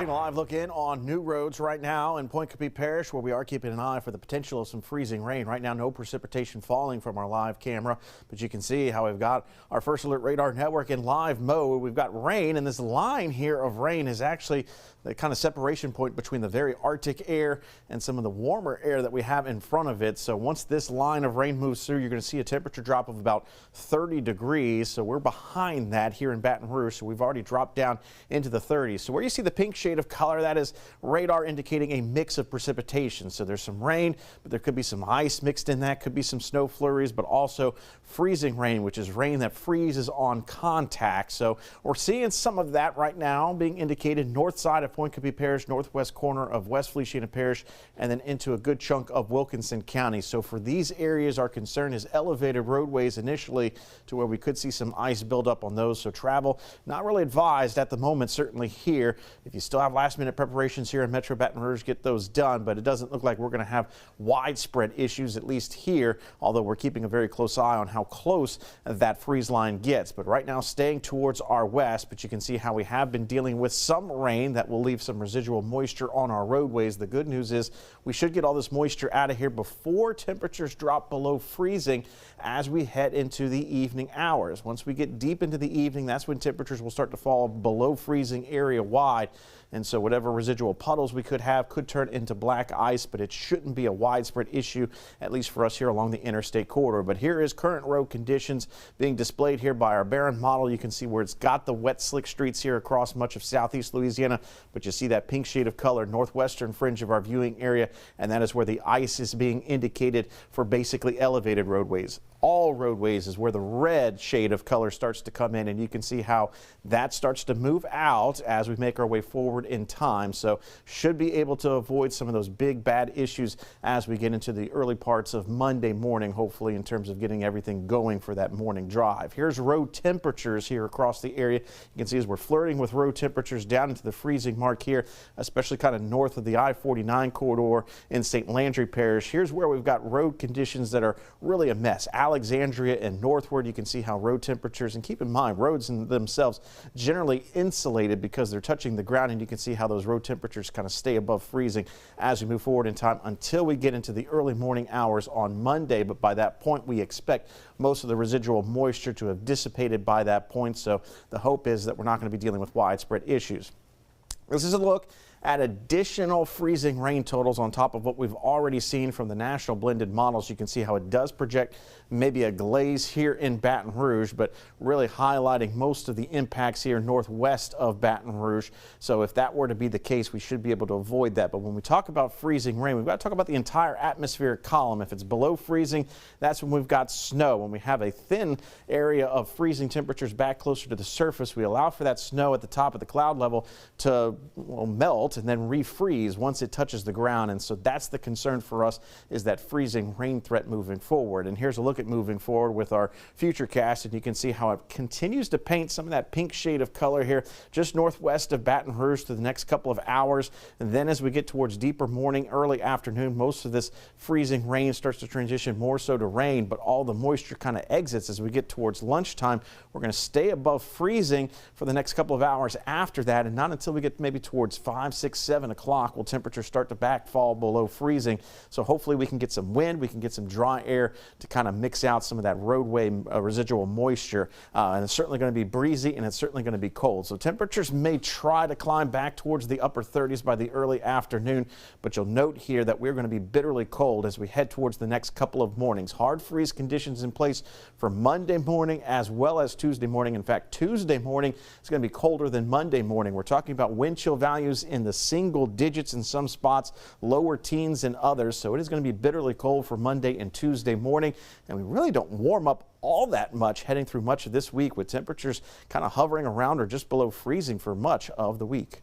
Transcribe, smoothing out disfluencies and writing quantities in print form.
Taking a live look in on new roads right now in Point Copee Parish, where we are keeping an eye for the potential of some freezing rain. Right now, no precipitation falling from our live camera, but you can see how we've got our First Alert Radar Network in live mode. We've got rain, and this line here of rain is actually the kind of separation point between the very Arctic air and some of the warmer air that we have in front of it. So once this line of rain moves through, you're going to see a temperature drop of about 30 degrees. So we're behind that here in Baton Rouge. So we've already dropped down into the 30s. So where you see the pink shade of color, that is radar indicating a mix of precipitation. So there's some rain, but there could be some ice mixed in that, could be some snow flurries, but also freezing rain, which is rain that freezes on contact. So we're seeing some of that right now being indicated north side of Point Copee Parish, northwest corner of West Feliciana Parish, and then into a good chunk of Wilkinson County. So for these areas, our concern is elevated roadways initially to where we could see some ice build up on those. So travel not really advised at the moment, certainly here. If you still have last minute preparations here in Metro Baton Rouge, get those done, but it doesn't look like we're going to have widespread issues, at least here, although we're keeping a very close eye on how close that freeze line gets. But right now staying towards our west, but you can see how we have been dealing with some rain that will leave some residual moisture on our roadways. The good news is we should get all this moisture out of here before temperatures drop below freezing as we head into the evening hours. Once we get deep into the evening, that's when temperatures will start to fall below freezing area wide. And so whatever residual puddles we could have could turn into black ice, but it shouldn't be a widespread issue, at least for us here along the interstate corridor. But here is current road conditions being displayed here by our Barron model. You can see where it's got the wet, slick streets here across much of southeast Louisiana, but you see that pink shade of color, northwestern fringe of our viewing area, and that is where the ice is being indicated for basically elevated roadways. All roadways is where the red shade of color starts to come in, and you can see how that starts to move out as we make our way forward in time. So should be able to avoid some of those big bad issues as we get into the early parts of Monday morning, hopefully, in terms of getting everything going for that morning drive. Here's road temperatures here across the area. You can see as we're flirting with road temperatures down into the freezing mark here, especially kind of north of the I-49 corridor in St. Landry Parish. Here's where we've got road conditions that are really a mess. Alexandria and northward, you can see how road temperatures, and keep in mind roads in themselves generally insulated because they're touching the ground, and you can see how those road temperatures kind of stay above freezing as we move forward in time until we get into the early morning hours on Monday. But by that point, we expect most of the residual moisture to have dissipated by that point. So the hope is that we're not going to be dealing with widespread issues. This is a look at additional freezing rain totals on top of what we've already seen from the national blended models. You can see how it does project maybe a glaze here in Baton Rouge, but really highlighting most of the impacts here northwest of Baton Rouge. So if that were to be the case, we should be able to avoid that. But when we talk about freezing rain, we've got to talk about the entire atmospheric column. If it's below freezing, that's when we've got snow. When we have a thin area of freezing temperatures back closer to the surface, we allow for that snow at the top of the cloud level to melt and then refreeze once it touches the ground. And so that's the concern for us, is that freezing rain threat moving forward. And here's a look at moving forward with our future cast, and you can see how it continues to paint some of that pink shade of color here just northwest of Baton Rouge through the next couple of hours. And then as we get towards deeper morning, early afternoon, most of this freezing rain starts to transition more so to rain, but all the moisture kind of exits as we get towards lunchtime. We're going to stay above freezing for the next couple of hours after that, and not until we get maybe towards 5, 6, 7 o'clock will temperatures start to fall below freezing. So hopefully we can get some wind, we can get some dry air to kind of mix out some of that roadway residual moisture. And it's certainly going to be breezy, and it's certainly going to be cold. So temperatures may try to climb back towards the upper 30s by the early afternoon, but you'll note here that we're going to be bitterly cold as we head towards the next couple of mornings. Hard freeze conditions in place for Monday morning as well as Tuesday morning. In fact, Tuesday morning is going to be colder than Monday morning. We're talking about wind chill values in the single digits in some spots, lower teens in others. So it is going to be bitterly cold for Monday and Tuesday morning, and we really don't warm up all that much heading through much of this week, with temperatures kind of hovering around or just below freezing for much of the week.